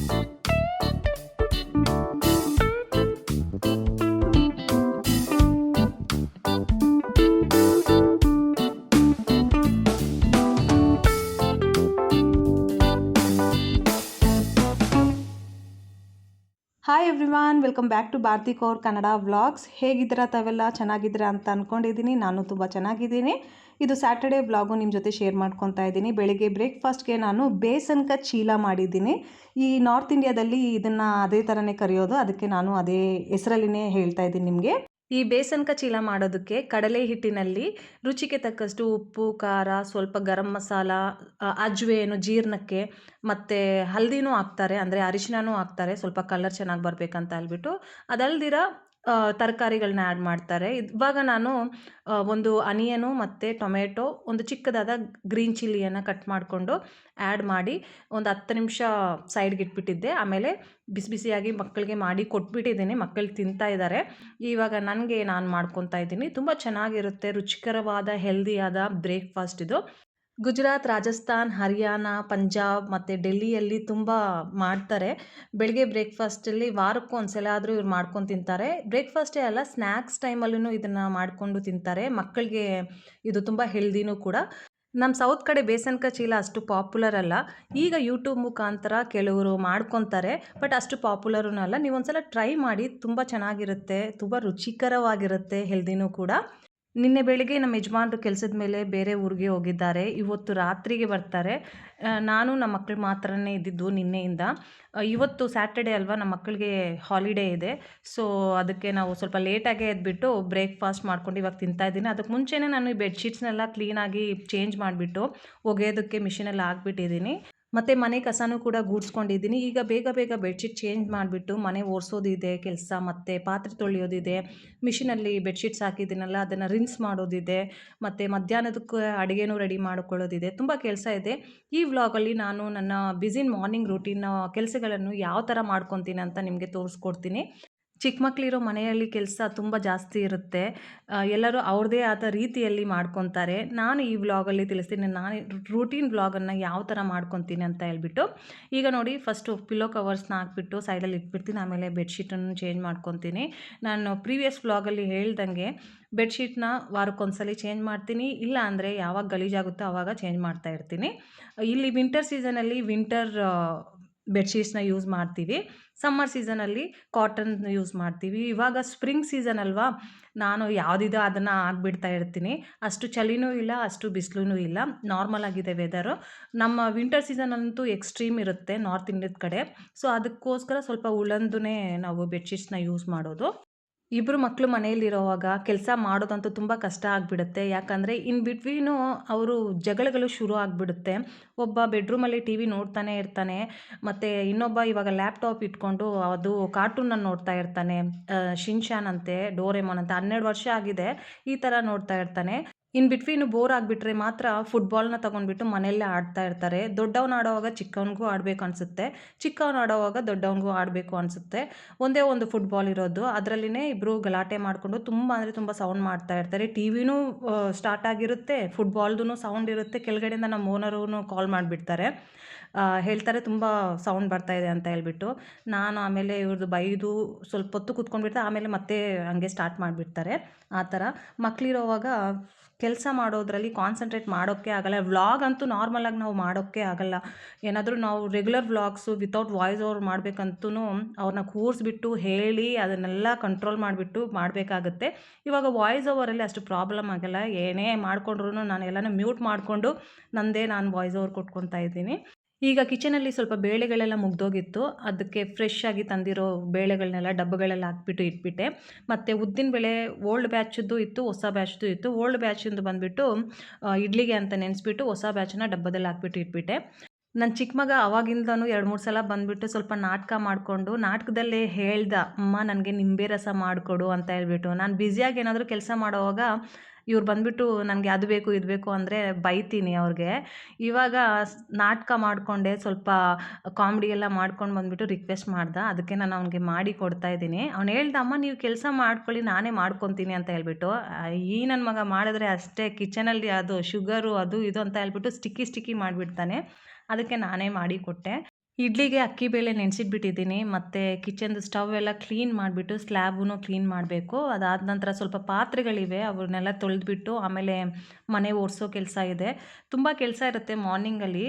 Hi everyone, welcome back to Bharati Kaur Kannada vlogs. ಹೇಗಿದ್ದೀರಾ ತಾವೆಲ್ಲ? ಚೆನ್ನಾಗಿದ್ದೀರಾ ಅಂತ ಅಂದ್ಕೊಂಡಿದ್ದೀನಿ. ನಾನು ತುಂಬ ಚೆನ್ನಾಗಿದ್ದೀನಿ. ಇದು ಸ್ಯಾಟರ್ಡೇ ವ್ಲಾಗು ನಿಮ್ಮ ಜೊತೆ ಶೇರ್ ಮಾಡ್ಕೊತಾ ಇದ್ದೀನಿ. ಬೆಳಿಗ್ಗೆ ಬ್ರೇಕ್ಫಾಸ್ಟ್ಗೆ ನಾನು ಬೇಸನ್ಕ ಚೀಲ ಮಾಡಿದ್ದೀನಿ. ಈ ನಾರ್ತ್ ಇಂಡಿಯಾದಲ್ಲಿ ಇದನ್ನು ಅದೇ ಥರನೇ ಕರೆಯೋದು, ಅದಕ್ಕೆ ನಾನು ಅದೇ ಹೆಸರಲ್ಲಿನೇ ಹೇಳ್ತಾ ಇದ್ದೀನಿ ನಿಮಗೆ. ಈ ಬೇಸನ್ಕ ಚೀಲ ಮಾಡೋದಕ್ಕೆ ಕಡಲೆ ಹಿಟ್ಟಿನಲ್ಲಿ ರುಚಿಗೆ ತಕ್ಕಷ್ಟು ಉಪ್ಪು, ಖಾರ, ಸ್ವಲ್ಪ ಗರಂ ಮಸಾಲ, ಅಜ್ವೇನು ಜೀರ್ಣಕ್ಕೆ, ಮತ್ತು ಹಲ್ದಿನೂ ಹಾಕ್ತಾರೆ, ಅಂದರೆ ಅರಿಶಿನೂ ಹಾಕ್ತಾರೆ ಸ್ವಲ್ಪ ಕಲರ್ ಚೆನ್ನಾಗಿ ಬರಬೇಕಂತ ಹೇಳ್ಬಿಟ್ಟು. ಅದಲ್ದಿರ ತರಕಾರಿಗಳನ್ನ ಆ್ಯಡ್ ಮಾಡ್ತಾರೆ. ಇವಾಗ ನಾನು ಒಂದು ಅನಿಯನು ಮತ್ತು ಟೊಮೆಟೊ, ಒಂದು ಚಿಕ್ಕದಾದ ಗ್ರೀನ್ ಚಿಲ್ಲಿಯನ್ನು ಕಟ್ ಮಾಡಿಕೊಂಡು ಆ್ಯಡ್ ಮಾಡಿ ಒಂದು 10 ನಿಮಿಷ ಸೈಡ್ಗೆ ಇಟ್ಬಿಟ್ಟಿದ್ದೆ. ಆಮೇಲೆ ಬಿಸಿ ಬಿಸಿಯಾಗಿ ಮಕ್ಕಳಿಗೆ ಮಾಡಿ ಕೊಟ್ಬಿಟ್ಟಿದ್ದೀನಿ. ಮಕ್ಕಳು ತಿಂತಾ ಇದ್ದಾರೆ. ಇವಾಗ ನನಗೆ ನಾನು ಮಾಡ್ಕೊತಾ ಇದ್ದೀನಿ. ತುಂಬ ಚೆನ್ನಾಗಿರುತ್ತೆ, ರುಚಿಕರವಾದ ಹೆಲ್ದಿಯಾದ ಬ್ರೇಕ್ಫಾಸ್ಟ್ ಇದು. ಗುಜರಾತ್, ರಾಜಸ್ಥಾನ್, ಹರಿಯಾಣ, ಪಂಜಾಬ್ ಮತ್ತು ಡೆಲ್ಲಿಯಲ್ಲಿ ತುಂಬ ಮಾಡ್ತಾರೆ. ಬೆಳಗ್ಗೆ ಬ್ರೇಕ್ಫಾಸ್ಟಲ್ಲಿ ವಾರಕ್ಕೂ ಒಂದ್ಸಲ ಆದರೂ ಇವ್ರು ಮಾಡ್ಕೊಂಡು ತಿಂತಾರೆ. ಬ್ರೇಕ್ಫಾಸ್ಟೇ ಅಲ್ಲ, ಸ್ನ್ಯಾಕ್ಸ್ ಟೈಮಲ್ಲೂ ಇದನ್ನು ಮಾಡಿಕೊಂಡು ತಿಂತಾರೆ. ಮಕ್ಕಳಿಗೆ ಇದು ತುಂಬ ಹೆಲ್ದಿನೂ ಕೂಡ. ನಮ್ಮ ಸೌತ್ ಕಡೆ ಬೇಸನ್ಕ ಚೀಲ ಅಷ್ಟು ಪಾಪ್ಯುಲರ್ ಅಲ್ಲ. ಈಗ ಯೂಟ್ಯೂಬ್ ಮುಖಾಂತರ ಕೆಲವರು ಮಾಡ್ಕೊತಾರೆ, ಬಟ್ ಅಷ್ಟು ಪಾಪ್ಯುಲರೂ ಅಲ್ಲ. ನೀವು ಒಂದ್ಸಲ ಟ್ರೈ ಮಾಡಿ, ತುಂಬ ಚೆನ್ನಾಗಿರುತ್ತೆ, ತುಂಬ ರುಚಿಕರವಾಗಿರುತ್ತೆ, ಹೆಲ್ದಿನೂ ಕೂಡ. ನಿನ್ನೆ ಬೆಳಿಗ್ಗೆ ನಮ್ಮ ಯಜಮಾನ್ರು ಕೆಲಸದ ಮೇಲೆ ಬೇರೆ ಊರಿಗೆ ಹೋಗಿದ್ದಾರೆ. ಇವತ್ತು ರಾತ್ರಿಗೆ ಬರ್ತಾರೆ. ನಾನು ನಮ್ಮ ಮಕ್ಕಳು ಮಾತ್ರನೇ ಇದ್ದಿದ್ದು ನಿನ್ನೆಯಿಂದ. ಇವತ್ತು ಸ್ಯಾಟರ್ಡೇ ಅಲ್ವಾ, ನಮ್ಮ ಮಕ್ಕಳಿಗೆ ಹಾಲಿಡೇ ಇದೆ. ಸೊ ಅದಕ್ಕೆ ನಾವು ಸ್ವಲ್ಪ ಲೇಟಾಗೇ ಎದ್ಬಿಟ್ಟು ಬ್ರೇಕ್ಫಾಸ್ಟ್ ಮಾಡ್ಕೊಂಡು ಇವಾಗ ತಿಂತಾಯಿದ್ದೀನಿ. ಅದಕ್ಕೆ ಮುಂಚೆನೇ ನಾನು ಈ ಬೆಡ್ಶೀಟ್ಸ್ನೆಲ್ಲ ಕ್ಲೀನಾಗಿ ಚೇಂಜ್ ಮಾಡಿಬಿಟ್ಟು ಒಗೆಯೋದಕ್ಕೆ ಮಿಷಿನಲ್ಲಿ ಹಾಕ್ಬಿಟ್ಟಿದ್ದೀನಿ. ಮತ್ತು ಮನೆ ಕಸನೂ ಕೂಡ ಗೂಡಿಸ್ಕೊಂಡಿದ್ದೀನಿ. ಈಗ ಬೇಗ ಬೇಗ ಬೆಡ್ಶೀಟ್ ಚೇಂಜ್ ಮಾಡಿಬಿಟ್ಟು ಮನೆ ಒರೆಸೋದಿದೆ ಕೆಲಸ, ಮತ್ತು ಪಾತ್ರೆ ತೊಳೆಯೋದಿದೆ. ಮಿಷಿನಲ್ಲಿ ಬೆಡ್ಶೀಟ್ಸ್ ಹಾಕಿದ್ದೀನಲ್ಲ, ಅದನ್ನು ರಿನ್ಸ್ ಮಾಡೋದಿದೆ, ಮತ್ತು ಮಧ್ಯಾಹ್ನದಕ್ಕೆ ಅಡುಗೆನೂ ರೆಡಿ ಮಾಡ್ಕೊಳ್ಳೋದಿದೆ. ತುಂಬ ಕೆಲಸ ಇದೆ. ಈ ವ್ಲಾಗಲ್ಲಿ ನಾನು ನನ್ನ ಬ್ಯುಸಿ ಮಾರ್ನಿಂಗ್ ರೂಟೀನ್ ಕೆಲಸಗಳನ್ನು ಯಾವ ಥರ ಮಾಡ್ಕೊತೀನಿ ಅಂತ ನಿಮಗೆ ತೋರಿಸ್ಕೊಡ್ತೀನಿ. ಚಿಕ್ಕ ಮಕ್ಕಳಿರೋ ಮನೆಯಲ್ಲಿ ಕೆಲಸ ತುಂಬ ಜಾಸ್ತಿ ಇರುತ್ತೆ. ಎಲ್ಲರೂ ಅವ್ರದ್ದೇ ಆದ ರೀತಿಯಲ್ಲಿ ಮಾಡ್ಕೊತಾರೆ. ನಾನು ಈ ವ್ಲಾಗಲ್ಲಿ ತಿಳಿಸ್ತೀನಿ ನಾನು ರೂಟೀನ್ ವ್ಲಾಗನ್ನು ಯಾವ ಥರ ಮಾಡ್ಕೊತೀನಿ ಅಂತ ಹೇಳ್ಬಿಟ್ಟು. ಈಗ ನೋಡಿ, ಫಸ್ಟು ಪಿಲ್ಲೋ ಕವರ್ಸ್ನ ಹಾಕ್ಬಿಟ್ಟು ಸೈಡಲ್ಲಿ ಇಟ್ಬಿಡ್ತೀನಿ. ಆಮೇಲೆ ಬೆಡ್ಶೀಟನ್ನು ಚೇಂಜ್ ಮಾಡ್ಕೊತೀನಿ. ನಾನು ಪ್ರೀವಿಯಸ್ ವ್ಲಾಗಲ್ಲಿ ಹೇಳ್ದಂಗೆ ಬೆಡ್ಶೀಟ್ನ ವಾರಕ್ಕೊಂದ್ಸಲಿ ಚೇಂಜ್ ಮಾಡ್ತೀನಿ. ಇಲ್ಲ ಅಂದರೆ ಯಾವಾಗ ಗಲೀಜಾಗುತ್ತೋ ಆವಾಗ ಚೇಂಜ್ ಮಾಡ್ತಾ ಇರ್ತೀನಿ. ಇಲ್ಲಿ ವಿಂಟರ್ ಸೀಸನಲ್ಲಿ ವಿಂಟರ್ ಬೆಡ್ಶೀಟ್ಸ್ನ ಯೂಸ್ ಮಾಡ್ತೀವಿ. ಸಮ್ಮರ್ ಸೀಸನಲ್ಲಿ ಕಾಟನ್ ಯೂಸ್ ಮಾಡ್ತೀವಿ. ಇವಾಗ ಸ್ಪ್ರಿಂಗ್ ಸೀಸನ್ ಅಲ್ವಾ, ನಾನು ಯಾವುದಿದೋ ಅದನ್ನು ಹಾಕ್ಬಿಡ್ತಾ ಇರ್ತೀನಿ. ಅಷ್ಟು ಚಳಿನೂ ಇಲ್ಲ, ಅಷ್ಟು ಬಿಸಿಲೂ ಇಲ್ಲ, ನಾರ್ಮಲ್ ಆಗಿದೆ ವೆದರು. ನಮ್ಮ ವಿಂಟರ್ ಸೀಸನ್ ಅಂತೂ ಎಕ್ಸ್ಟ್ರೀಮ್ ಇರುತ್ತೆ ನಾರ್ತ್ ಇಂಡಿಯಾದ ಕಡೆ. ಸೊ ಅದಕ್ಕೋಸ್ಕರ ಸ್ವಲ್ಪ ಉಳಂದುನೇ ನಾವು ಬೆಡ್ಶೀಟ್ಸ್ನ ಯೂಸ್ ಮಾಡೋದು. ಇಬ್ಬರು ಮಕ್ಕಳು ಮನೆಯಲ್ಲಿರೋವಾಗ ಕೆಲಸ ಮಾಡೋದಂತೂ ತುಂಬ ಕಷ್ಟ ಆಗಿಬಿಡುತ್ತೆ. ಯಾಕಂದರೆ ಇನ್ ಬಿಟ್ವೀನು ಅವರು ಜಗಳಗಳು ಶುರು ಆಗಿಬಿಡುತ್ತೆ. ಒಬ್ಬ ಬೆಡ್ರೂಮಲ್ಲಿ ಟಿ ವಿ ನೋಡ್ತಾನೆ ಇರ್ತಾನೆ, ಮತ್ತು ಇನ್ನೊಬ್ಬ ಇವಾಗ ಲ್ಯಾಪ್ಟಾಪ್ ಇಟ್ಕೊಂಡು ಅದು ಕಾರ್ಟೂನನ್ನು ನೋಡ್ತಾ ಇರ್ತಾನೆ. ಶಿನ್ಚಾನ್ ಅಂತೆ, ಡೋರೆಮಾನ್ ಅಂತ, 12 ವರ್ಷ ಆಗಿದೆ, ಈ ಥರ ನೋಡ್ತಾ ಇರ್ತಾನೆ. ಇನ್ ಬಿಟ್ವೀನು ಬೋರ್ ಆಗಿಬಿಟ್ರೆ ಮಾತ್ರ ಫುಟ್ಬಾಲ್ನ ತೊಗೊಂಡ್ಬಿಟ್ಟು ಮನೆಯಲ್ಲೇ ಆಡ್ತಾ ಇರ್ತಾರೆ. ದೊಡ್ಡವನು ಆಡೋವಾಗ ಚಿಕ್ಕವನಿಗೂ ಆಡಬೇಕು ಅನಿಸುತ್ತೆ, ಚಿಕ್ಕವನು ಆಡೋವಾಗ ದೊಡ್ಡವನಿಗೂ ಆಡಬೇಕು ಅನಿಸುತ್ತೆ. ಒಂದೇ ಒಂದು ಫುಟ್ಬಾಲ್ ಇರೋದು, ಅದರಲ್ಲಿನೇ ಇಬ್ಬರು ಗಲಾಟೆ ಮಾಡಿಕೊಂಡು ತುಂಬ ಅಂದರೆ ತುಂಬ ಸೌಂಡ್ ಮಾಡ್ತಾ ಇರ್ತಾರೆ. ಟಿ ವಿನೂ ಸ್ಟಾರ್ಟ್ ಆಗಿರುತ್ತೆ, ಫುಟ್ಬಾಲ್ದು ಸೌಂಡ್ ಇರುತ್ತೆ. ಕೆಳಗಡೆಯಿಂದ ನಮ್ಮ ಓನರೂ ಕಾಲ್ ಮಾಡಿಬಿಡ್ತಾರೆ, ಹೇಳ್ತಾರೆ ತುಂಬ ಸೌಂಡ್ ಬರ್ತಾಯಿದೆ ಅಂತ ಹೇಳ್ಬಿಟ್ಟು. ನಾನು ಆಮೇಲೆ ಇವ್ರದ್ದು ಬೈದು ಸ್ವಲ್ಪ ಹೊತ್ತು ಕೂತ್ಕೊಂಡ್ಬಿಡ್ತಾರೆ, ಆಮೇಲೆ ಮತ್ತೆ ಹಂಗೆ ಸ್ಟಾರ್ಟ್ ಮಾಡಿಬಿಡ್ತಾರೆ. ಆ ಥರ ಮಕ್ಕಳಿರೋವಾಗ ಕೆಲಸ ಮಾಡೋದ್ರಲ್ಲಿ ಕಾನ್ಸಂಟ್ರೇಟ್ ಮಾಡೋಕ್ಕೆ ಆಗೋಲ್ಲ. ವ್ಲಾಗ್ ಅಂತೂ ನಾರ್ಮಲಾಗಿ ನಾವು ಮಾಡೋಕ್ಕೆ ಆಗೋಲ್ಲ. ಏನಾದರೂ ನಾವು regular vlogs without voice over ಮಾಡಬೇಕಂತೂ ಅವ್ರನ್ನ ಕೂರಿಸ್ಬಿಟ್ಟು ಹೇಳಿ ಅದನ್ನೆಲ್ಲ ಕಂಟ್ರೋಲ್ ಮಾಡಿಬಿಟ್ಟು ಮಾಡಬೇಕಾಗತ್ತೆ. ಇವಾಗ ವಾಯ್ಸ್ ಓವರಲ್ಲಿ ಅಷ್ಟು ಪ್ರಾಬ್ಲಮ್ ಆಗೋಲ್ಲ. ಏನೇ ಮಾಡಿಕೊಂಡ್ರು ನಾನು ಎಲ್ಲನೂ ಮ್ಯೂಟ್ ಮಾಡಿಕೊಂಡು ನನ್ನದೇ ನಾನು ವಾಯ್ಸ್ ಓವರ್ ಕೊಟ್ಕೊತಾ ಇದ್ದೀನಿ. ಈಗ ಕಿಚನಲ್ಲಿ ಸ್ವಲ್ಪ ಬೇಳೆಗಳೆಲ್ಲ ಮುಗ್ದೋಗಿತ್ತು. ಅದಕ್ಕೆ ಫ್ರೆಶ್ ಆಗಿ ತಂದಿರೋ ಬೇಳೆಗಳನ್ನೆಲ್ಲ ಡಬ್ಬಗಳಲ್ಲಿ ಹಾಕ್ಬಿಟ್ಟು ಇಟ್ಬಿಟ್ಟೆ. ಮತ್ತು ಉದ್ದಿನ ಬೇಳೆ ಓಲ್ಡ್ ಬ್ಯಾಚದ್ದು ಇತ್ತು, ಹೊಸ ಬ್ಯಾಚ್ದು ಇತ್ತು. ಓಲ್ಡ್ ಬ್ಯಾಚಿಂದು ಬಂದುಬಿಟ್ಟು ಇಡ್ಲಿಗೆ ಅಂತ ನೆನೆಸ್ಬಿಟ್ಟು, ಹೊಸ ಬ್ಯಾಚನ್ನ ಡಬ್ಬದಲ್ಲಿ ಹಾಕ್ಬಿಟ್ಟು ಇಟ್ಬಿಟ್ಟೆ. ನನ್ನ ಚಿಕ್ಕ ಮಗ ಆವಾಗಿಂದನೂ 2-3 ಸಲ ಬಂದುಬಿಟ್ಟು ಸ್ವಲ್ಪ ನಾಟಕ ಮಾಡಿಕೊಂಡು ನಾಟಕದಲ್ಲೇ ಹೇಳ್ದ, ಅಮ್ಮ ನನಗೆ ನಿಂಬೆ ರಸ ಮಾಡಿಕೊಡು ಅಂತ ಹೇಳ್ಬಿಟ್ಟು. ನಾನು ಬ್ಯುಸಿಯಾಗಿ ಏನಾದರೂ ಕೆಲಸ ಮಾಡೋವಾಗ ಇವ್ರು ಬಂದುಬಿಟ್ಟು ನನಗೆ ಅದು ಬೇಕು ಇದು ಬೇಕು ಅಂದರೆ ಬೈತೀನಿ ಅವ್ರಿಗೆ. ಇವಾಗ ನಾಟಕ ಮಾಡಿಕೊಂಡೆ ಸ್ವಲ್ಪ ಕಾಮಿಡಿ ಎಲ್ಲ ಮಾಡ್ಕೊಂಡು ಬಂದುಬಿಟ್ಟು ರಿಕ್ವೆಸ್ಟ್ ಮಾಡ್ದೆ. ಅದಕ್ಕೆ ನಾನು ಅವ್ನಿಗೆ ಮಾಡಿ ಕೊಡ್ತಾಯಿದ್ದೀನಿ. ಅವ್ನು ಹೇಳ್ದ, ಅಮ್ಮ ನೀವು ಕೆಲಸ ಮಾಡ್ಕೊಳ್ಳಿ, ನಾನೇ ಮಾಡ್ಕೊತೀನಿ ಅಂತ ಹೇಳ್ಬಿಟ್ಟು. ಈ ನನ್ನ ಮಗ ಮಾಡಿದ್ರೆ ಅಷ್ಟೇ, ಕಿಚನಲ್ಲಿ ಅದು ಶುಗರು ಅದು ಇದು ಅಂತ ಹೇಳ್ಬಿಟ್ಟು ಸ್ಟಿಕ್ಕಿ ಮಾಡಿಬಿಡ್ತಾನೆ. ಅದಕ್ಕೆ ನಾನೇ ಮಾಡಿ ಕೊಟ್ಟೆ. ಇಡ್ಲಿಗೆ ಅಕ್ಕಿ ಬೇಳೆ ನೆನೆಸಿಟ್ಬಿಟ್ಟಿದ್ದೀನಿ ಮತ್ತು ಕಿಚನ್ದು ಸ್ಟವ್ ಎಲ್ಲ ಕ್ಲೀನ್ ಮಾಡಿಬಿಟ್ಟು ಸ್ಲ್ಯಾಬೂ ಕ್ಲೀನ್ ಮಾಡಬೇಕು. ಅದಾದ ನಂತರ ಸ್ವಲ್ಪ ಪಾತ್ರೆಗಳಿವೆ, ಅವನ್ನೆಲ್ಲ ತೊಳೆದ್ಬಿಟ್ಟು ಆಮೇಲೆ ಮನೆ ಒರೆಸೋ ಕೆಲಸ ಇದೆ. ತುಂಬ ಕೆಲಸ ಇರುತ್ತೆ ಮಾರ್ನಿಂಗಲ್ಲಿ.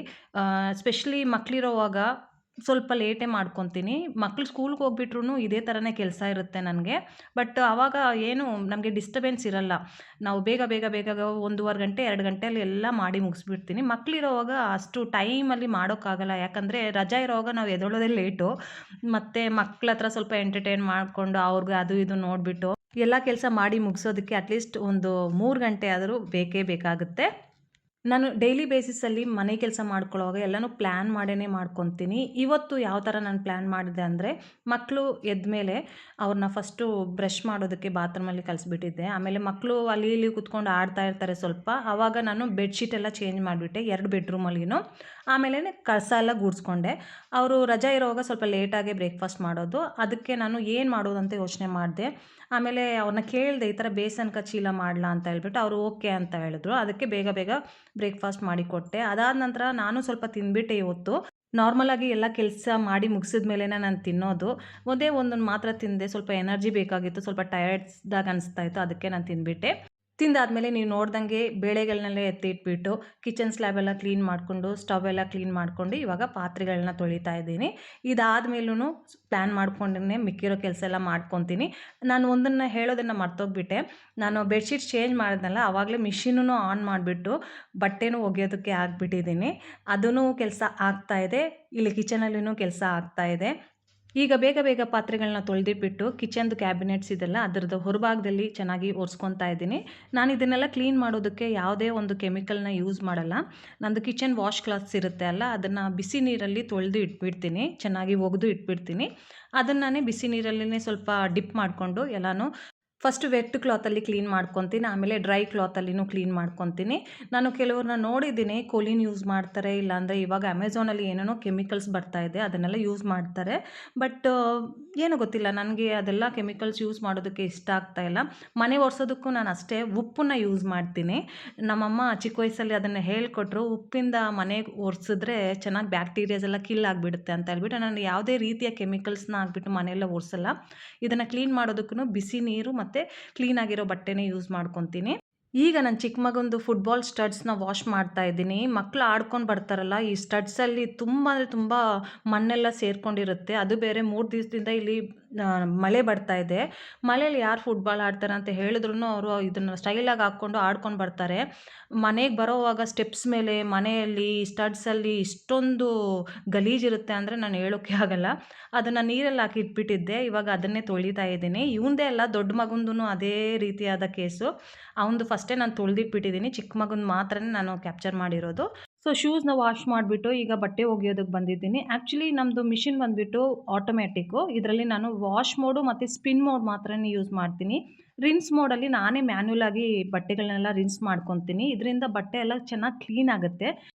ಸ್ಪೆಷಲಿ ಮಕ್ಕಳಿರೋವಾಗ ಸ್ವಲ್ಪ ಲೇಟೇ ಮಾಡ್ಕೊತೀನಿ. ಮಕ್ಕಳು ಸ್ಕೂಲ್ಗೆ ಹೋಗ್ಬಿಟ್ರೂ ಇದೇ ಥರನೇ ಕೆಲಸ ಇರುತ್ತೆ ನನಗೆ. ಬಟ್ ಆವಾಗ ಏನು ನಮಗೆ ಡಿಸ್ಟರ್ಬೆನ್ಸ್ ಇರಲ್ಲ. ನಾವು ಬೇಗ ಬೇಗ ಬೇಗ 1:15 ಗಂಟೆ 2 ಗಂಟೆಯಲ್ಲಿ ಎಲ್ಲ ಮಾಡಿ ಮುಗಿಸ್ಬಿಡ್ತೀನಿ. ಮಕ್ಕಳಿರೋವಾಗ ಅಷ್ಟು ಟೈಮಲ್ಲಿ ಮಾಡೋಕ್ಕಾಗಲ್ಲ. ಯಾಕಂದರೆ ರಜಾ ಇರೋವಾಗ ನಾವು ಎದ್ದೇಳೋದೇ ಲೇಟು. ಮತ್ತು ಮಕ್ಳ ಹತ್ರ ಸ್ವಲ್ಪ ಎಂಟರ್ಟೈನ್ ಮಾಡಿಕೊಂಡು ಅವ್ರಿಗೆ ಅದು ಇದು ನೋಡಿಬಿಟ್ಟು ಎಲ್ಲ ಕೆಲಸ ಮಾಡಿ ಮುಗಿಸೋದಕ್ಕೆ ಅಟ್ಲೀಸ್ಟ್ ಒಂದು 3 ಗಂಟೆ ಆದರೂ ಬೇಕೇ ಬೇಕಾಗುತ್ತೆ. ನಾನು ಡೈಲಿ ಬೇಸಿಸಲ್ಲಿ ಮನೆ ಕೆಲಸ ಮಾಡ್ಕೊಳ್ಳೋವಾಗ ಎಲ್ಲನೂ ಪ್ಲ್ಯಾನ್ ಮಾಡೇ ಮಾಡ್ಕೊತೀನಿ. ಇವತ್ತು ಯಾವ ಥರ ನಾನು ಪ್ಲ್ಯಾನ್ ಮಾಡಿದೆ ಅಂದರೆ, ಮಕ್ಕಳು ಎದ್ಮೇಲೆ ಅವ್ರನ್ನ ಫಸ್ಟು ಬ್ರಷ್ ಮಾಡೋದಕ್ಕೆ ಬಾತ್ರೂಮಲ್ಲಿ ಕಳಿಸ್ಬಿಟ್ಟಿದ್ದೆ. ಆಮೇಲೆ ಮಕ್ಕಳು ಅಲ್ಲಿ ಇಲ್ಲಿ ಕೂತ್ಕೊಂಡು ಆಡ್ತಾ ಇರ್ತಾರೆ ಸ್ವಲ್ಪ. ಆವಾಗ ನಾನು ಬೆಡ್ಶೀಟ್ ಎಲ್ಲ ಚೇಂಜ್ ಮಾಡಿಬಿಟ್ಟೆ 2 ಬೆಡ್ರೂಮಲ್ಲಿನೂ. ಆಮೇಲೆ ಕಸ ಎಲ್ಲ ಗುಡಿಸ್ಕೊಂಡೆ. ಅವರು ರಜಾ ಇರೋವಾಗ ಸ್ವಲ್ಪ ಲೇಟಾಗೆ ಬ್ರೇಕ್ಫಾಸ್ಟ್ ಮಾಡೋದು. ಅದಕ್ಕೆ ನಾನು ಏನು ಮಾಡೋದು ಅಂತ ಯೋಚನೆ ಮಾಡಿದೆ. ಆಮೇಲೆ ಅವ್ರನ್ನ ಕೇಳಿದೆ, ಈ ಥರ ಬೇಸನ್ಕ ಚೀಲ ಮಾಡಲಾ ಅಂತ ಹೇಳ್ಬಿಟ್ಟು. ಅವರು ಓಕೆ ಅಂತ ಹೇಳಿದ್ರು. ಅದಕ್ಕೆ ಬೇಗ ಬೇಗ ಬ್ರೇಕ್ಫಾಸ್ಟ್ ಮಾಡಿಕೊಟ್ಟೆ. ಅದಾದ ನಂತರ ನಾನು ಸ್ವಲ್ಪ ತಿಂದ್ಬಿಟ್ಟೆ ಇವತ್ತು. ನಾರ್ಮಲಾಗಿ ಎಲ್ಲ ಕೆಲಸ ಮಾಡಿ ಮುಗಿಸಿದ ಮೇಲೆನೇ ನಾನು ತಿನ್ನೋದು. ಒಂದೇ ಒಂದೊಂದು ಮಾತ್ರ ತಿಂದೆ. ಸ್ವಲ್ಪ ಎನರ್ಜಿ ಬೇಕಾಗಿತ್ತು, ಸ್ವಲ್ಪ ಟಯರ್ಡ್ಸ್ದಾಗ ಅನಿಸ್ತಾ ಇತ್ತು, ಅದಕ್ಕೆ ನಾನು ತಿಂದ್ಬಿಟ್ಟೆ. ತಿಂದಾದಮೇಲೆ ನೀವು ನೋಡ್ದಂಗೆ ಬೇಳೆಗಳನ್ನೆಲ್ಲ ಎತ್ತಿ ಇಟ್ಬಿಟ್ಟು ಕಿಚನ್ ಸ್ಲ್ಯಾಬ್ ಎಲ್ಲ ಕ್ಲೀನ್ ಮಾಡಿಕೊಂಡು ಸ್ಟವ್ ಎಲ್ಲ ಕ್ಲೀನ್ ಮಾಡಿಕೊಂಡು ಇವಾಗ ಪಾತ್ರೆಗಳನ್ನ ತೊಳಿತಾ ಇದ್ದೀನಿ. ಇದಾದಮೇಲೂ ಪ್ಲ್ಯಾನ್ ಮಾಡ್ಕೊಂಡೇ ಮಿಕ್ಕಿರೋ ಕೆಲಸ ಎಲ್ಲ ಮಾಡ್ಕೊತೀನಿ. ನಾನು ಒಂದನ್ನು ಹೇಳೋದನ್ನು ಮರ್ತೋಗ್ಬಿಟ್ಟೆ. ನಾನು ಬೆಡ್ಶೀಟ್ ಚೇಂಜ್ ಮಾಡಿದ್ನಲ್ಲ, ಆವಾಗಲೇ ಮಿಷಿನೂ ಆನ್ ಮಾಡಿಬಿಟ್ಟು ಬಟ್ಟೆನೂ ಒಗೆಯೋದಕ್ಕೆ ಹಾಕ್ಬಿಟ್ಟಿದ್ದೀನಿ. ಅದೂ ಕೆಲಸ ಆಗ್ತಾಯಿದೆ. ಇಲ್ಲಿ ಕಿಚನಲ್ಲಿನೂ ಕೆಲಸ ಆಗ್ತಾಯಿದೆ. ಈಗ ಬೇಗ ಬೇಗ ಪಾತ್ರೆಗಳನ್ನ ತೊಳೆದಿಟ್ಬಿಟ್ಟು ಕಿಚನ್ದು ಕ್ಯಾಬಿನೆಟ್ಸ್ ಇದೆಲ್ಲ ಅದರದ್ದು ಹೊರಭಾಗದಲ್ಲಿ ಚೆನ್ನಾಗಿ ಒರೆಸ್ಕೊತಾ ಇದ್ದೀನಿ. ನಾನು ಇದನ್ನೆಲ್ಲ ಕ್ಲೀನ್ ಮಾಡೋದಕ್ಕೆ ಯಾವುದೇ ಒಂದು ಕೆಮಿಕಲ್ನ ಯೂಸ್ ಮಾಡಲ್ಲ. ನಂದು ಕಿಚನ್ ವಾಶ್ ಕ್ಲಾತ್ಸ್ ಇರುತ್ತೆ ಅಲ್ಲ, ಅದನ್ನು ಬಿಸಿ ನೀರಲ್ಲಿ ತೊಳೆದು ಇಟ್ಬಿಡ್ತೀನಿ, ಚೆನ್ನಾಗಿ ಒಗೆದು ಇಟ್ಬಿಡ್ತೀನಿ. ಅದನ್ನು ಬಿಸಿ ನೀರಲ್ಲೇ ಸ್ವಲ್ಪ ಡಿಪ್ ಮಾಡಿಕೊಂಡು ಎಲ್ಲನೂ ಫಸ್ಟ್ ವೆಟ್ ಕ್ಲಾತಲ್ಲಿ ಕ್ಲೀನ್ ಮಾಡ್ಕೊತೀನಿ, ಆಮೇಲೆ ಡ್ರೈ ಕ್ಲಾತಲ್ಲಿನೂ ಕ್ಲೀನ್ ಮಾಡ್ಕೊತೀನಿ. ನಾನು ಕೆಲವ್ರನ್ನ ನೋಡಿದ್ದೀನಿ ಕೊಲೀನ್ ಯೂಸ್ ಮಾಡ್ತಾರೆ, ಇಲ್ಲಾಂದರೆ ಇವಾಗ ಅಮೆಝಾನಲ್ಲಿ ಏನೇನೋ ಕೆಮಿಕಲ್ಸ್ ಬರ್ತಾ ಇದೆ, ಅದನ್ನೆಲ್ಲ ಯೂಸ್ ಮಾಡ್ತಾರೆ. ಬಟ್ ಏನೋ ಗೊತ್ತಿಲ್ಲ, ನನಗೆ ಅದೆಲ್ಲ ಕೆಮಿಕಲ್ಸ್ ಯೂಸ್ ಮಾಡೋದಕ್ಕೆ ಇಷ್ಟ ಆಗ್ತಾಯಿಲ್ಲ. ಮನೆ ಒರೆಸೋದಕ್ಕೂ ನಾನು ಅಷ್ಟೇ ಉಪ್ಪನ್ನ ಯೂಸ್ ಮಾಡ್ತೀನಿ. ನಮ್ಮಮ್ಮ ಚಿಕ್ಕ ವಯಸ್ಸಲ್ಲಿ ಅದನ್ನು ಹೇಳ್ಕೊಟ್ರು, ಉಪ್ಪಿಂದ ಮನೆಗೆ ಒರೆಸಿದ್ರೆ ಚೆನ್ನಾಗಿ ಬ್ಯಾಕ್ಟೀರಿಯಾಸ್ ಎಲ್ಲ ಕಿಲ್ ಆಗಿಬಿಡುತ್ತೆ ಅಂತ ಹೇಳ್ಬಿಟ್ಟು. ನಾನು ಯಾವುದೇ ರೀತಿಯ ಕೆಮಿಕಲ್ಸ್ನ ಹಾಕ್ಬಿಟ್ಟು ಮನೆಯೆಲ್ಲ ಒರೆಸಲ್ಲ. ಇದನ್ನು ಕ್ಲೀನ್ ಮಾಡೋದಕ್ಕೂ ಬಿಸಿ ನೀರು ಮತ್ತು ಕ್ಲೀನಾಗಿರೋ ಬಟ್ಟೆನೇ ಯೂಸ್ ಮಾಡ್ಕೊತೀನಿ. ಈಗ ನನ್ನ ಚಿಕ್ಕ ಮಗಂದು ಫುಟ್ಬಾಲ್ ಸ್ಟಡ್ಸ್ನ ವಾಶ್ ಮಾಡ್ತಾ ಇದ್ದೀನಿ. ಮಕ್ಕಳು ಆಡ್ಕೊಂಡು ಬರ್ತಾರಲ್ಲ, ಈ ಸ್ಟಡ್ಸಲ್ಲಿ ತುಂಬ ಅಂದರೆ ತುಂಬ ಮಣ್ಣೆಲ್ಲ ಸೇರ್ಕೊಂಡಿರುತ್ತೆ. ಅದು ಬೇರೆ 3 ದಿವಸದಿಂದ ಇಲ್ಲಿ ಮಳೆ ಬರ್ತಾ ಇದೆ. ಮಳೇಲಿ ಯಾರು ಫುಟ್ಬಾಲ್ ಆಡ್ತಾರೆ ಅಂತ ಹೇಳಿದ್ರೂ ಅವರು ಇದನ್ನು ಸ್ಟೈಲಾಗಿ ಹಾಕ್ಕೊಂಡು ಆಡ್ಕೊಂಡು ಬರ್ತಾರೆ. ಮನೆಗೆ ಬರೋವಾಗ ಸ್ಟೆಪ್ಸ್ ಮೇಲೆ ಮನೆಯಲ್ಲಿ ಸ್ಟಡ್ಸಲ್ಲಿ ಇಷ್ಟೊಂದು ಗಲೀಜಿರುತ್ತೆ ಅಂದರೆ ನಾನು ಹೇಳೋಕ್ಕೆ ಆಗಲ್ಲ. ಅದನ್ನು ನೀರಲ್ಲಿ ಹಾಕಿ ಇಟ್ಬಿಟ್ಟಿದ್ದೆ, ಇವಾಗ ಅದನ್ನೇ ತೊಳಿತಾ ಇದ್ದೀನಿ. ಇವಂದೇ ಅಲ್ಲ, ದೊಡ್ಡ ಮಗಂದೂ ಅದೇ ರೀತಿಯಾದ ಕೇಸು. ಅವನದು ಫಸ್ಟೇ ನಾನು ತೊಳೆದಿಟ್ಬಿಟ್ಟಿದ್ದೀನಿ, ಚಿಕ್ಕ ಮಗಂದು ಮಾತ್ರನೇ ನಾನು ಕ್ಯಾಪ್ಚರ್ ಮಾಡಿರೋದು. ಸೊ ಶೂಸ್ನ ವಾಶ್ ಮಾಡಿಬಿಟ್ಟು ಈಗ ಬಟ್ಟೆ ಒಗೆಯೋದಕ್ಕೆ ಬಂದಿದ್ದೀನಿ. ಆ್ಯಕ್ಚುಲಿ ನಮ್ಮದು ಮಿಷಿನ್ ಬಂದುಬಿಟ್ಟು ಆಟೋಮ್ಯಾಟಿಕ್ಕು. ಇದರಲ್ಲಿ ನಾನು ವಾಶ್ ಮೋಡು ಮತ್ತು ಸ್ಪಿನ್ ಮೋಡ್ ಮಾತ್ರನೇ ಯೂಸ್ ಮಾಡ್ತೀನಿ. ರಿನ್ಸ್ ಮೋಡಲ್ಲಿ ನಾನೇ ಮ್ಯಾನ್ಯುಲಾಗಿ ಬಟ್ಟೆಗಳನ್ನೆಲ್ಲ ರಿನ್ಸ್ ಮಾಡ್ಕೊತೀನಿ. ಇದರಿಂದ ಬಟ್ಟೆ ಎಲ್ಲ ಚೆನ್ನಾಗಿ ಕ್ಲೀನ್ ಆಗುತ್ತೆ.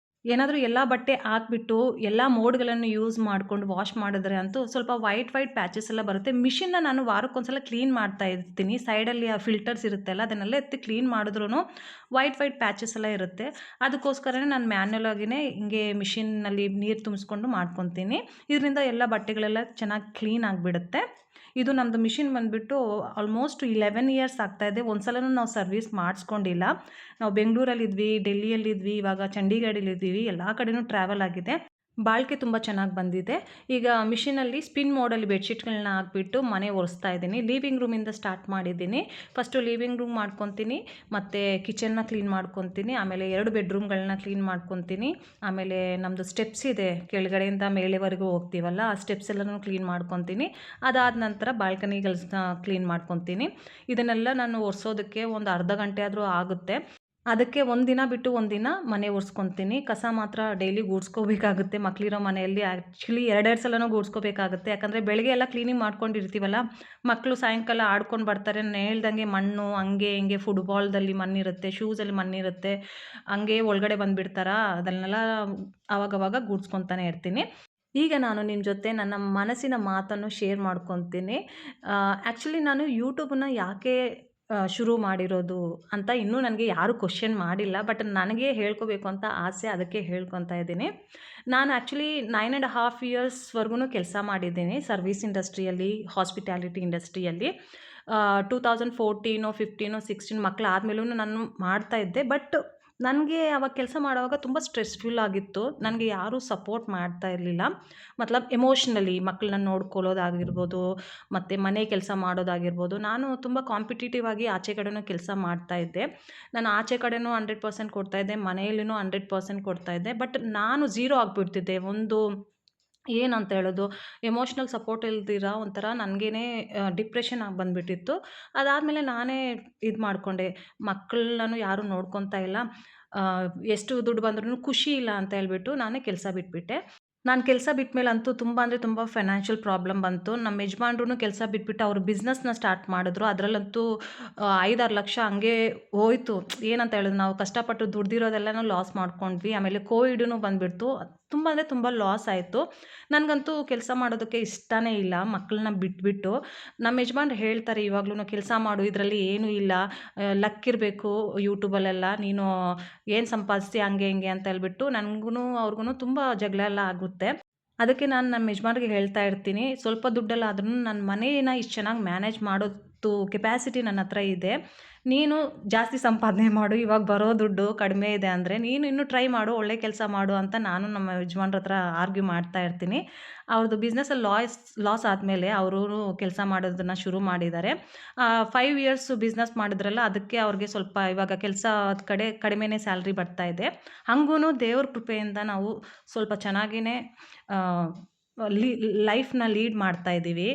ಏನಾದರೂ ಎಲ್ಲ ಬಟ್ಟೆ ಹಾಕ್ಬಿಟ್ಟು ಎಲ್ಲ ಮೋಡ್ಗಳನ್ನು ಯೂಸ್ ಮಾಡಿಕೊಂಡು ವಾಶ್ ಮಾಡಿದ್ರೆ ಅಂತೂ ಸ್ವಲ್ಪ ವೈಟ್ ಪ್ಯಾಚಸ್ ಎಲ್ಲ ಬರುತ್ತೆ. ಮಿಷಿನ್ನ ನಾನು ವಾರಕ್ಕೊಂದ್ಸಲ ಕ್ಲೀನ್ ಮಾಡ್ತಾ ಇರ್ತೀನಿ. ಸೈಡಲ್ಲಿ ಆ ಫಿಲ್ಟರ್ಸ್ ಇರುತ್ತಲ್ಲ, ಅದನ್ನೆಲ್ಲ ಎತ್ತಿ ಕ್ಲೀನ್ ಮಾಡಿದ್ರೂ ವೈಟ್ ಪ್ಯಾಚಸ್ ಎಲ್ಲ ಇರುತ್ತೆ. ಅದಕ್ಕೋಸ್ಕರನೇ ನಾನು ಮ್ಯಾನ್ಯುಯಲ್ ಆಗಿಯೇ ಹಿಂಗೆ ಮಿಷಿನ್ನಲ್ಲಿ ನೀರು ತುಂಬಿಸ್ಕೊಂಡು ಮಾಡ್ಕೊತೀನಿ. ಇದರಿಂದ ಎಲ್ಲ ಬಟ್ಟೆಗಳೆಲ್ಲ ಚೆನ್ನಾಗಿ ಕ್ಲೀನ್ ಆಗಿಬಿಡುತ್ತೆ. ಇದು ನಮ್ಮದು ಮಿಷಿನ್ ಬಂದುಬಿಟ್ಟು ಆಲ್ಮೋಸ್ಟ್ 11 ಇಯರ್ಸ್ ಆಗ್ತಾಯಿದೆ. ಒಂದು ಸಲನೂ ನಾವು ಸರ್ವಿಸ್ ಮಾಡಿಸ್ಕೊಂಡಿಲ್ಲ. ನಾವು ಬೆಂಗಳೂರಲ್ಲಿದ್ವಿ, ಡೆಲ್ಲಿಯಲ್ಲಿದ್ವಿ, ಇವಾಗ ಚಂಡೀಗಢಲ್ಲಿದ್ದೀವಿ, ಎಲ್ಲ ಕಡೆನೂ ಟ್ರಾವೆಲ್ ಆಗಿದೆ. ಬಾಳಿಕೆ ತುಂಬ ಚೆನ್ನಾಗಿ ಬಂದಿದೆ. ಈಗ ಮಿಷಿನಲ್ಲಿ ಸ್ಪಿನ್ ಮೋಡಲ್ಲಿ ಬೆಡ್ಶೀಟ್ಗಳನ್ನ ಹಾಕ್ಬಿಟ್ಟು ಮನೆ ಒರೆಸ್ತಾ ಇದ್ದೀನಿ. ಲೀವಿಂಗ್ ರೂಮಿಂದ ಸ್ಟಾರ್ಟ್ ಮಾಡಿದ್ದೀನಿ. ಫಸ್ಟು ಲೀವಿಂಗ್ ರೂಮ್ ಮಾಡ್ಕೊತೀನಿ, ಮತ್ತು ಕಿಚನ್ನ ಕ್ಲೀನ್ ಮಾಡ್ಕೊತೀನಿ, ಆಮೇಲೆ 2 ಬೆಡ್ರೂಮ್ಗಳನ್ನ ಕ್ಲೀನ್ ಮಾಡ್ಕೊತೀನಿ. ಆಮೇಲೆ ನಮ್ಮದು ಸ್ಟೆಪ್ಸ್ ಇದೆ, ಕೆಳಗಡೆಯಿಂದ ಮೇಲೆವರೆಗೂ ಹೋಗ್ತೀವಲ್ಲ, ಆ ಸ್ಟೆಪ್ಸ್ ಎಲ್ಲನೂ ಕ್ಲೀನ್ ಮಾಡ್ಕೊತೀನಿ. ಅದಾದ ನಂತರ ಬಾಲ್ಕನಿಗಳನ್ನ ಕ್ಲೀನ್ ಮಾಡ್ಕೊತೀನಿ. ಇದನ್ನೆಲ್ಲ ನಾನು ಒರೆಸೋದಕ್ಕೆ ಒಂದು ಅರ್ಧ ಗಂಟೆ ಆದರೂ ಆಗುತ್ತೆ. ಅದಕ್ಕೆ ಒಂದಿನ ಬಿಟ್ಟು ಒಂದಿನ ಮನೆ ಒರೆಸ್ಕೊತೀನಿ. ಕಸ ಮಾತ್ರ ಡೈಲಿ ಗೂಡಿಸ್ಕೋಬೇಕಾಗುತ್ತೆ. ಮಕ್ಕಳಿರೋ ಮನೆಯಲ್ಲಿ ಆ್ಯಕ್ಚುಲಿ 2 ಸಲನೂ ಗೂಡಿಸ್ಕೋಬೇಕಾಗುತ್ತೆ. ಯಾಕಂದರೆ ಬೆಳಗ್ಗೆ ಎಲ್ಲ ಕ್ಲೀನಿಂಗ್ ಮಾಡ್ಕೊಂಡಿರ್ತೀವಲ್ಲ, ಮಕ್ಕಳು ಸಾಯಂಕಾಲ ಆಡ್ಕೊಂಡು ಬರ್ತಾರೆ. ನಾನು ಹೇಳ್ದಂಗೆ ಮಣ್ಣು ಹಂಗೆ ಹಿಂಗೆ ಫುಟ್ಬಾಲ್ದಲ್ಲಿ ಮಣ್ಣಿರುತ್ತೆ, ಶೂಸಲ್ಲಿ ಮಣ್ಣಿರುತ್ತೆ, ಹಂಗೆ ಒಳಗಡೆ ಬಂದುಬಿಡ್ತಾರಾ, ಅದನ್ನೆಲ್ಲ ಆವಾಗವಾಗ ಗೂಡಿಸ್ಕೊತಾನೆ ಇರ್ತೀನಿ. ಈಗ ನಾನು ನಿಮ್ಮ ಜೊತೆ ನನ್ನ ಮನಸ್ಸಿನ ಮಾತನ್ನು ಶೇರ್ ಮಾಡ್ಕೊತೀನಿ. ಆ್ಯಕ್ಚುಲಿ ನಾನು ಯೂಟ್ಯೂಬನ್ನ ಯಾಕೆ ಶುರು ಮಾಡಿರೋದು ಅಂತ ಇನ್ನೂ ನನಗೆ ಯಾರೂ ಕ್ವೆಶ್ಚನ್ ಮಾಡಿಲ್ಲ. ಬಟ್ ನನಗೆ ಹೇಳ್ಕೋಬೇಕು ಅಂತ ಆಸೆ, ಅದಕ್ಕೆ ಹೇಳ್ಕೊತಾ ಇದ್ದೀನಿ. ನಾನು ಆ್ಯಕ್ಚುಲಿ 9.5 ಇಯರ್ಸ್ವರೆಗೂ ಕೆಲಸ ಮಾಡಿದ್ದೀನಿ ಸರ್ವಿಸ್ ಇಂಡಸ್ಟ್ರಿಯಲ್ಲಿ, ಹಾಸ್ಪಿಟ್ಯಾಲಿಟಿ ಇಂಡಸ್ಟ್ರಿಯಲ್ಲಿ. 2014, 15, 16 ಮಕ್ಕಳಾದ್ಮೇಲೂ ನಾನು ಮಾಡ್ತಾಯಿದ್ದೆ. ಬಟ್ ನನಗೆ ಆವಾಗ ಕೆಲಸ ಮಾಡುವಾಗ ತುಂಬ ಸ್ಟ್ರೆಸ್ಫುಲ್ ಆಗಿತ್ತು. ನನಗೆ ಯಾರೂ ಸಪೋರ್ಟ್ ಮಾಡ್ತಾ ಇರಲಿಲ್ಲ. ಮತ್ಲಬ್ ಎಮೋಷ್ನಲಿ ಮಕ್ಕಳನ್ನ ನೋಡ್ಕೊಳ್ಳೋದಾಗಿರ್ಬೋದು, ಮತ್ತು ಮನೆ ಕೆಲಸ ಮಾಡೋದಾಗಿರ್ಬೋದು. ನಾನು ತುಂಬ ಕಾಂಪಿಟೇಟಿವ್ ಆಗಿ ಆಚೆ ಕಡೆನೂ ಕೆಲಸ ಮಾಡ್ತಾಯಿದ್ದೆ. ನಾನು ಆಚೆ ಕಡೆನೂ 100% ಕೊಡ್ತಾಯಿದ್ದೆ, ಮನೆಯಲ್ಲಿನೂ 100% ಕೊಡ್ತಾಯಿದ್ದೆ. ಬಟ್ ನಾನು ಝೀರೋ ಆಗಿಬಿಡ್ತಿದ್ದೆ. ಏನಂತ ಹೇಳೋದು, ಎಮೋಷ್ನಲ್ ಸಪೋರ್ಟ್ ಇಲ್ದಿರ ಒಂಥರ ನನಗೇನೆ ಡಿಪ್ರೆಷನ್ ಆಗಿ ಬಂದುಬಿಟ್ಟಿತ್ತು. ಅದಾದಮೇಲೆ ನಾನೇ ಇದು ಮಾಡಿಕೊಂಡೆ, ಮಕ್ಕಳನ್ನು ಯಾರೂ ನೋಡ್ಕೊತಾ ಇಲ್ಲ, ಎಷ್ಟು ದುಡ್ಡು ಬಂದ್ರೂ ಖುಷಿ ಇಲ್ಲ ಅಂತ ಹೇಳ್ಬಿಟ್ಟು ನಾನೇ ಕೆಲಸ ಬಿಟ್ಬಿಟ್ಟೆ. ನಾನು ಕೆಲಸ ಬಿಟ್ಮೇಲಂತೂ ತುಂಬ ಅಂದರೆ ತುಂಬ ಫೈನಾನ್ಷಿಯಲ್ ಪ್ರಾಬ್ಲಮ್ ಬಂತು. ನಮ್ಮ ಯಜಮಾನ್ರೂ ಕೆಲಸ ಬಿಟ್ಬಿಟ್ಟು ಅವರು ಬಿಸ್ನೆಸ್ನ ಸ್ಟಾರ್ಟ್ ಮಾಡಿದ್ರು. ಅದರಲ್ಲಂತೂ 5-6 ಲಕ್ಷ ಹಂಗೆ ಹೋಯ್ತು. ಏನಂತ ಹೇಳೋದು, ನಾವು ಕಷ್ಟಪಟ್ಟು ದುಡ್ದಿರೋದೆಲ್ಲನೂ ಲಾಸ್ ಮಾಡ್ಕೊಂಡ್ವಿ. ಆಮೇಲೆ ಕೋವಿಡೂ ಬಂದುಬಿಡ್ತು. ತುಂಬ ಅಂದರೆ ತುಂಬ ಲಾಸ್ ಆಯಿತು. ನನಗಂತೂ ಕೆಲಸ ಮಾಡೋದಕ್ಕೆ ಇಷ್ಟನೇ ಇಲ್ಲ, ಮಕ್ಕಳನ್ನ ಬಿಟ್ಬಿಟ್ಟು. ನಮ್ಮ ಯಜಮಾನ್ರು ಹೇಳ್ತಾರೆ ಇವಾಗ್ಲೂ, ಕೆಲಸ ಮಾಡು, ಇದರಲ್ಲಿ ಏನೂ ಇಲ್ಲ, ಲಕ್ ಇರಬೇಕು ಯೂಟ್ಯೂಬಲ್ಲೆಲ್ಲ, ನೀನು ಏನು ಸಂಪಾದಿಸ್ತೀಯ ಹಂಗೆ ಹಿಂಗೆ ಅಂತ ಹೇಳ್ಬಿಟ್ಟು ನನಗೂ ಅವ್ರಿಗೂ ತುಂಬ ಜಗಳ ಎಲ್ಲ ಆಗುತ್ತೆ. ಅದಕ್ಕೆ ನಾನು ನಮ್ಮ ಯಜಮಾನ್ರಿಗೆ ಹೇಳ್ತಾ ಇರ್ತೀನಿ, ಸ್ವಲ್ಪ ದುಡ್ಡಲ್ಲಾದ್ರೂ ನನ್ನ ಮನೇನ ಇಷ್ಟು ಚೆನ್ನಾಗಿ ಮ್ಯಾನೇಜ್ ಮಾಡೋದು ಕೆಪ್ಯಾಸಿಟಿ ನನ್ನ ಹತ್ರ ಇದೆ. ನೀನು ಜಾಸ್ತಿ ಸಂಪಾದನೆ ಮಾಡು, ಇವಾಗ ಬರೋ ದುಡ್ಡು ಕಡಿಮೆ ಇದೆ ಅಂದರೆ ನೀನು ಇನ್ನೂ ಟ್ರೈ ಮಾಡು, ಒಳ್ಳೆ ಕೆಲಸ ಮಾಡು ಅಂತ ನಾನು ನಮ್ಮ ಯಜಮಾನ್ರ ಹತ್ರ ಆರ್ಗ್ಯೂ ಮಾಡ್ತಾ ಇರ್ತೀನಿ. ಅವ್ರದ್ದು ಬಿಸ್ನೆಸ್ಸಲ್ಲಿ ಲಾಸ್ ಆದಮೇಲೆ ಅವರು ಕೆಲಸ ಮಾಡೋದನ್ನು ಶುರು ಮಾಡಿದ್ದಾರೆ. 5 ಇಯರ್ಸ್ ಬಿಸ್ನೆಸ್ ಮಾಡಿದ್ರಲ್ಲ, ಅದಕ್ಕೆ ಅವ್ರಿಗೆ ಸ್ವಲ್ಪ ಇವಾಗ ಕೆಲಸ ಕಡೆ ಕಡಿಮೆನೇ ಸ್ಯಾಲ್ರಿ ಬರ್ತಾ ಇದೆ. ಹಂಗೂ ದೇವ್ರ ಕೃಪೆಯಿಂದ ನಾವು ಸ್ವಲ್ಪ ಚೆನ್ನಾಗಿಯೇ ಲೈಫ್ನ ಲೀಡ್ ಮಾಡ್ತಾ ಇದ್ದೀವಿ.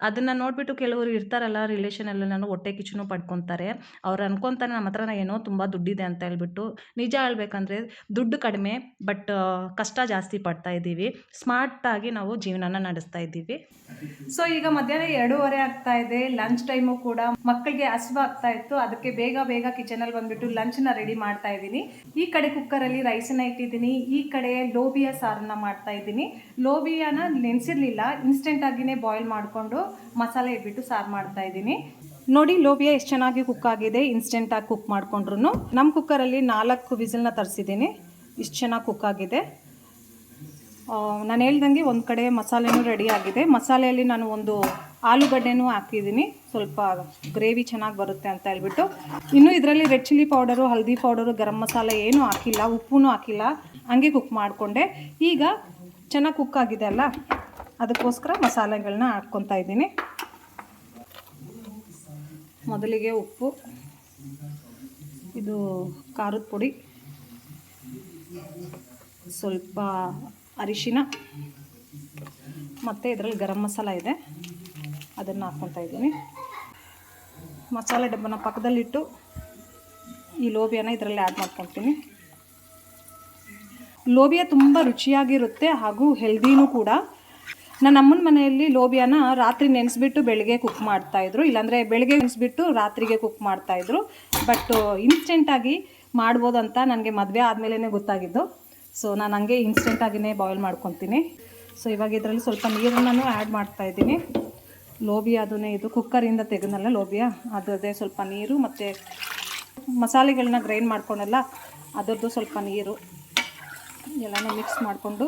ಅದನ್ನು ನೋಡಿಬಿಟ್ಟು ಕೆಲವರು ಇರ್ತಾರಲ್ಲ ರಿಲೇಷನಲ್ಲೆಲ್ಲನೂ ಹೊಟ್ಟೆ ಕಿಚ್ಚು ಪಡ್ಕೊತಾರೆ. ಅವ್ರು ಅನ್ಕೊತಾರೆ ನಮ್ಮ ಹತ್ರ ಏನೋ ತುಂಬ ದುಡ್ಡಿದೆ ಅಂತ ಹೇಳ್ಬಿಟ್ಟು. ನಿಜ ಹೇಳ್ಬೇಕಂದ್ರೆ ದುಡ್ಡು ಕಡಿಮೆ, ಬಟ್ ಕಷ್ಟ ಜಾಸ್ತಿ ಪಡ್ತಾ ಇದ್ದೀವಿ. ಸ್ಮಾರ್ಟಾಗಿ ನಾವು ಜೀವನನ ನಡೆಸ್ತಾ ಇದ್ದೀವಿ. ಸೊ ಈಗ ಮಧ್ಯಾಹ್ನ 2:30 ಆಗ್ತಾ ಇದೆ. ಲಂಚ್ ಟೈಮು ಕೂಡ ಮಕ್ಕಳಿಗೆ ಹಸಿವಾಗ್ತಾ ಇತ್ತು. ಅದಕ್ಕೆ ಬೇಗ ಕಿಚನಲ್ಲಿ ಬಂದುಬಿಟ್ಟು ಲಂಚ್ನ ರೆಡಿ ಮಾಡ್ತಾ ಇದ್ದೀನಿ. ಈ ಕಡೆ ಕುಕ್ಕರಲ್ಲಿ ರೈಸನ್ನು ಇಟ್ಟಿದ್ದೀನಿ, ಈ ಕಡೆ ಲೋಬಿಯಾ ಸಾರನ್ನು ಮಾಡ್ತಾ ಇದ್ದೀನಿ. ಲೋಬಿಯಾನ ನೆನೆಸಿರಲಿಲ್ಲ, ಇನ್ಸ್ಟೆಂಟಾಗಿಯೇ ಬಾಯ್ಲ್ ಮಾಡಿಕೊಂಡು ಮಸಾಲೆ ಇಟ್ಬಿಟ್ಟು ಸಾರು ಮಾಡ್ತಾ ಇದ್ದೀನಿ. ನೋಡಿ ಲೋಬಿಯಾ ಎಷ್ಟು ಚೆನ್ನಾಗಿ ಕುಕ್ ಆಗಿದೆ, ಇನ್ಸ್ಟೆಂಟಾಗಿ ಕುಕ್ ಮಾಡಿಕೊಂಡ್ರು. ನಮ್ಮ ಕುಕ್ಕರಲ್ಲಿ 4 ವಿಸಿಲ್ನ ತರಿಸಿದ್ದೀನಿ. ಇಷ್ಟು ಚೆನ್ನಾಗಿ ಕುಕ್ ಆಗಿದೆ. ನಾನು ಹೇಳ್ದಂಗೆ ಒಂದು ಕಡೆ ಮಸಾಲೆನೂ ರೆಡಿ ಆಗಿದೆ. ಮಸಾಲೆಯಲ್ಲಿ ನಾನು ಒಂದು ಆಲೂಗಡ್ಡೆನೂ ಹಾಕಿದ್ದೀನಿ, ಸ್ವಲ್ಪ ಗ್ರೇವಿ ಚೆನ್ನಾಗಿ ಬರುತ್ತೆ ಅಂತ ಹೇಳ್ಬಿಟ್ಟು. ಇನ್ನು ಇದರಲ್ಲಿ ರೆಡ್ ಚಿಲ್ಲಿ ಪೌಡರು, ಹಲ್ದಿ ಪೌಡರು, ಗರಂ ಮಸಾಲೆ ಏನೂ ಹಾಕಿಲ್ಲ, ಉಪ್ಪೂ ಹಾಕಿಲ್ಲ, ಹಂಗೆ ಕುಕ್ ಮಾಡಿಕೊಂಡೆ. ಈಗ ಚೆನ್ನಾಗಿ ಕುಕ್ ಆಗಿದೆ ಅಲ್ಲ, ಅದಕ್ಕೋಸ್ಕರ ಮಸಾಲೆಗಳನ್ನ ಹಾಕ್ಕೊತಾ ಇದ್ದೀನಿ. ಮೊದಲಿಗೆ ಉಪ್ಪು, ಇದು ಖಾರದ ಪುಡಿ, ಸ್ವಲ್ಪ ಅರಿಶಿನ, ಮತ್ತು ಇದರಲ್ಲಿ ಗರಂ ಮಸಾಲ ಇದೆ, ಅದನ್ನು ಹಾಕ್ಕೊತಾ ಇದ್ದೀನಿ. ಮಸಾಲೆ ಡಬ್ಬನ ಪಕ್ಕದಲ್ಲಿಟ್ಟು ಈ ಲೋಬಿಯಾನ ಇದರಲ್ಲಿ ಆ್ಯಡ್ ಮಾಡ್ಕೊತೀನಿ. ಲೋಬಿಯಾ ತುಂಬ ರುಚಿಯಾಗಿರುತ್ತೆ ಹಾಗೂ ಹೆಲ್ದಿನೂ ಕೂಡ. ನನ್ನ ಅಮ್ಮನ ಮನೆಯಲ್ಲಿ ಲೋಬಿಯಾನ ರಾತ್ರಿ ನೆನೆಸ್ಬಿಟ್ಟು ಬೆಳಗ್ಗೆ ಕುಕ್ ಮಾಡ್ತಾಯಿದ್ರು, ಇಲ್ಲಾಂದರೆ ಬೆಳಗ್ಗೆ ನೆನೆಸ್ಬಿಟ್ಟು ರಾತ್ರಿಗೆ ಕುಕ್ ಮಾಡ್ತಾಯಿದ್ರು. ಬಟ್ ಇನ್ಸ್ಟೆಂಟಾಗಿ ಮಾಡ್ಬೋದು ಅಂತ ನನಗೆ ಮದುವೆ ಆದಮೇಲೆ ಗೊತ್ತಾಗಿದ್ದು. ಸೊ ನಾನು ಹಂಗೆ ಇನ್ಸ್ಟೆಂಟಾಗಿಯೇ ಬಾಯ್ಲ್ ಮಾಡ್ಕೊತೀನಿ. ಸೊ ಇವಾಗ ಇದರಲ್ಲಿ ಸ್ವಲ್ಪ ನೀರನ್ನು ಆ್ಯಡ್ ಮಾಡ್ತಾಯಿದ್ದೀನಿ. ಲೋಬಿಯಾದನ್ನೇ ಇದು ಕುಕ್ಕರಿಂದ ತೆಗೆದಲ್ಲ ಲೋಬಿಯಾ, ಅದರದ್ದೇ ಸ್ವಲ್ಪ ನೀರು ಮತ್ತು ಮಸಾಲೆಗಳನ್ನ ಗ್ರೈಂಡ್ ಮಾಡ್ಕೊಂಡಲ್ಲ ಅದರದ್ದು ಸ್ವಲ್ಪ ನೀರು ಎಲ್ಲನೂ ಮಿಕ್ಸ್ ಮಾಡಿಕೊಂಡು,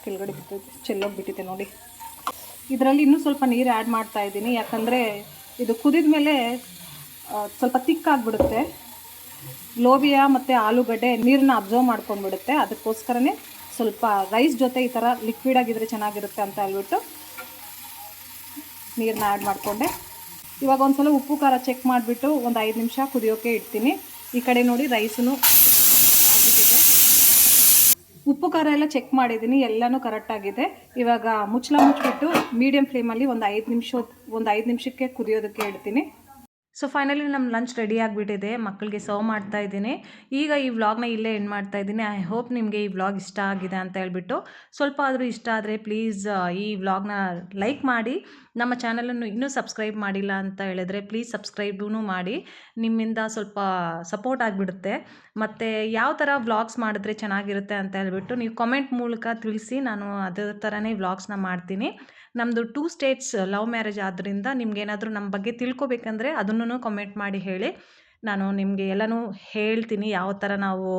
ಕೆಳಗಡೆ ಬಿಟ್ಟಿದೆ, ಚೆಲ್ಲೋಗಿಬಿಟ್ಟಿದೆ ನೋಡಿ. ಇದರಲ್ಲಿ ಇನ್ನೂ ಸ್ವಲ್ಪ ನೀರು ಆ್ಯಡ್ ಮಾಡ್ತಾಯಿದ್ದೀನಿ, ಯಾಕಂದರೆ ಇದು ಕುದಿದ ಮೇಲೆ ಸ್ವಲ್ಪ ತಿಕ್ಕಾಗಿಬಿಡುತ್ತೆ. ಲೋಬಿಯಾ ಮತ್ತು ಆಲೂಗಡ್ಡೆ ನೀರನ್ನ ಅಬ್ಸರ್ವ್ ಮಾಡ್ಕೊಂಡ್ಬಿಡುತ್ತೆ. ಅದಕ್ಕೋಸ್ಕರನೇ ಸ್ವಲ್ಪ ರೈಸ್ ಜೊತೆ ಈ ಥರ ಲಿಕ್ವಿಡ್ ಆಗಿದ್ರೆ ಚೆನ್ನಾಗಿರುತ್ತೆ ಅಂತ ಹೇಳ್ಬಿಟ್ಟು ನೀರನ್ನ ಆ್ಯಡ್ ಮಾಡಿಕೊಂಡೆ. ಇವಾಗ ಒಂದು ಸಲ ಉಪ್ಪು ಖಾರ ಚೆಕ್ ಮಾಡಿಬಿಟ್ಟು ಒಂದು 5 ನಿಮಿಷ ಕುದಿಯೋಕ್ಕೆ ಇಡ್ತೀನಿ. ಈ ಕಡೆ ನೋಡಿ ರೈಸೂ ಆಗಿಬಿಟ್ಟಿದೆ. ಉಪ್ಪು ಖಾರ ಎಲ್ಲ ಚೆಕ್ ಮಾಡಿದ್ದೀನಿ, ಎಲ್ಲನೂ ಕರೆಕ್ಟಾಗಿದೆ. ಇವಾಗ ಮುಚ್ಚಳ ಮುಚ್ಚಿಬಿಟ್ಟು ಮೀಡಿಯಮ್ ಫ್ಲೇಮಲ್ಲಿ ಒಂದು 5 ನಿಮಿಷಕ್ಕೆ ಕುದಿಯೋದಕ್ಕೆ ಇಡ್ತೀನಿ. ಸೊ ಫೈನಲಿ ನಮ್ಮ ಲಂಚ್ ರೆಡಿ ಆಗಿಬಿಟ್ಟಿದೆ, ಮಕ್ಕಳಿಗೆ ಸರ್ವ್ ಮಾಡ್ತಾ ಇದ್ದೀನಿ. ಈಗ ಈ ವ್ಲಾಗ್ನ ಇಲ್ಲೇ ಎಂಡ್ ಮಾಡ್ತಾ ಇದ್ದೀನಿ. ಐ ಹೋಪ್ ನಿಮಗೆ ಈ ವ್ಲಾಗ್ ಇಷ್ಟ ಆಗಿದೆ ಅಂತ ಹೇಳ್ಬಿಟ್ಟು. ಸ್ವಲ್ಪ ಆದರೂ ಇಷ್ಟ ಆದರೆ ಪ್ಲೀಸ್ ಈ ವ್ಲಾಗ್ನ ಲೈಕ್ ಮಾಡಿ. ನಮ್ಮ ಚಾನಲನ್ನು ಇನ್ನೂ ಸಬ್ಸ್ಕ್ರೈಬ್ ಮಾಡಿಲ್ಲ ಅಂತ ಹೇಳಿದ್ರೆ ಪ್ಲೀಸ್ ಸಬ್ಸ್ಕ್ರೈಬೂ ಮಾಡಿ. ನಿಮ್ಮಿಂದ ಸ್ವಲ್ಪ ಸಪೋರ್ಟ್ ಆಗಿಬಿಡುತ್ತೆ. ಮತ್ತು ಯಾವ ಥರ ವ್ಲಾಗ್ಸ್ ಮಾಡಿದ್ರೆ ಚೆನ್ನಾಗಿರುತ್ತೆ ಅಂತ ಹೇಳ್ಬಿಟ್ಟು ನೀವು ಕಾಮೆಂಟ್ ಮೂಲಕ ತಿಳಿಸಿ. ನಾನು ಅದೇ ಥರನೇ ವ್ಲಾಗ್ಸ್ನ ಮಾಡ್ತೀನಿ. ನಮ್ಮದು 2 ಸ್ಟೇಟ್ಸ್ ಲವ್ ಮ್ಯಾರೇಜ್ ಆದ್ದರಿಂದ ನಿಮ್ಗೇನಾದರೂ ನಮ್ಮ ಬಗ್ಗೆ ತಿಳ್ಕೊಬೇಕಂದ್ರೆ ಅದನ್ನು ಕಮೆಂಟ್ ಮಾಡಿ ಹೇಳಿ. ನಾನು ನಿಮಗೆ ಎಲ್ಲನೂ ಹೇಳ್ತೀನಿ, ಯಾವ ಥರ ನಾವು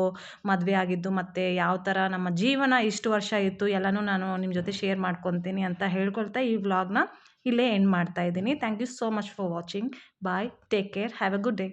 ಮದುವೆ ಆಗಿದ್ದು ಮತ್ತು ಯಾವ ಥರ ನಮ್ಮ ಜೀವನ ಇಷ್ಟು ವರ್ಷ ಇತ್ತು ಎಲ್ಲನೂ ನಾನು ನಿಮ್ಮ ಜೊತೆ ಶೇರ್ ಮಾಡ್ಕೊತೀನಿ ಅಂತ ಹೇಳ್ಕೊಳ್ತಾ ಈ ವ್ಲಾಗ್ನ ಇಲ್ಲೇ ಎಂಡ್ ಮಾಡ್ತಾ ಇದ್ದೀನಿ. Thank you so much for watching. Bye, take care, have a good day.